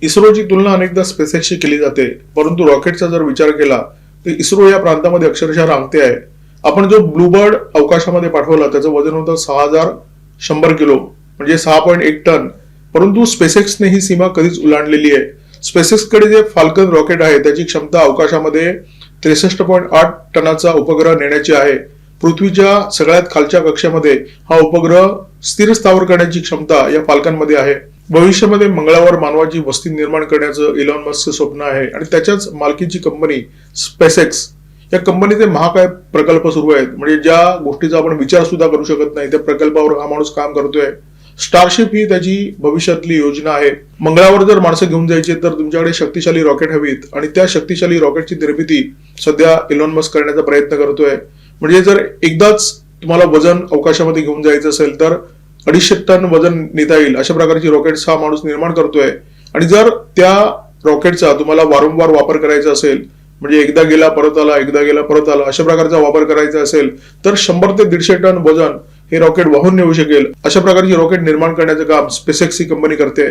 इस्रोची तुलना अनेकदा स्पेसएक्सशी केली जाते, परंतु रॉकेटचा जर विचार केला तर इस्रो या प्रांतामध्ये अक्षरशः रांगते आहे. आपण जो ब्लूबर्ड अवकाशामध्ये पाठवला त्याचं वजन होतं 6100 किलो म्हणजे 6.1 टन. परंतु स्पेसएक्सने ही सीमा कधीच ओलांडलेली आहे. स्पेसएक्सकडे जे फाल्कन रॉकेट आहे त्याची क्षमता अवकाशामध्ये 63.8 टनाचा उपग्रह नेण्याची आहे. पृथ्वीच्या सगळ्यात खालच्या कक्षेमध्ये हा उपग्रह स्थिर स्थावर करण्याची क्षमता या फाल्कनमध्ये आहे. भविष्यामध्ये मंगळावर मानवाची वस्ती निर्माण करण्याचं इलॉन मस्कचं स्वप्न आहे आणि त्याच्याच मालकीची कंपनी स्पेसएक्स या कंपनीचे महाकाय प्रकल्प सुरू आहेत. म्हणजे ज्या गोष्टीचा आपण विचार सुद्धा करू शकत नाही त्या प्रकल्पावर हा माणूस काम करतोय. स्टारशिप ही त्याची भविष्यातली योजना आहे. मंगळावर जर माणसं घेऊन जायचे तर तुमच्याकडे शक्तिशाली रॉकेट हवीत आणि त्या शक्तिशाली रॉकेटची निर्मिती सध्या इलॉन मस्क करण्याचा प्रयत्न करतोय. म्हणजे जर एकदाच तुम्हाला वजन अवकाशामध्ये घेऊन जायचं असेल तर 250 टन वजन नेता येईल अशा प्रकारची रॉकेट्स हा माणूस निर्माण करतोय. आणि जर त्या रॉकेटचा तुम्हाला वारंवार वापर करायचा असेल म्हणजे एकदा गेला परत आला एकदा गेला परत आला अशा प्रकारचा वापर करायचा असेल तर 100 ते 150 टन वजन हे रॉकेट वाहून नेऊ शकेल. अशा प्रकारची रॉकेट निर्माण करण्याचं काम स्पेसएक्स ही कंपनी करते.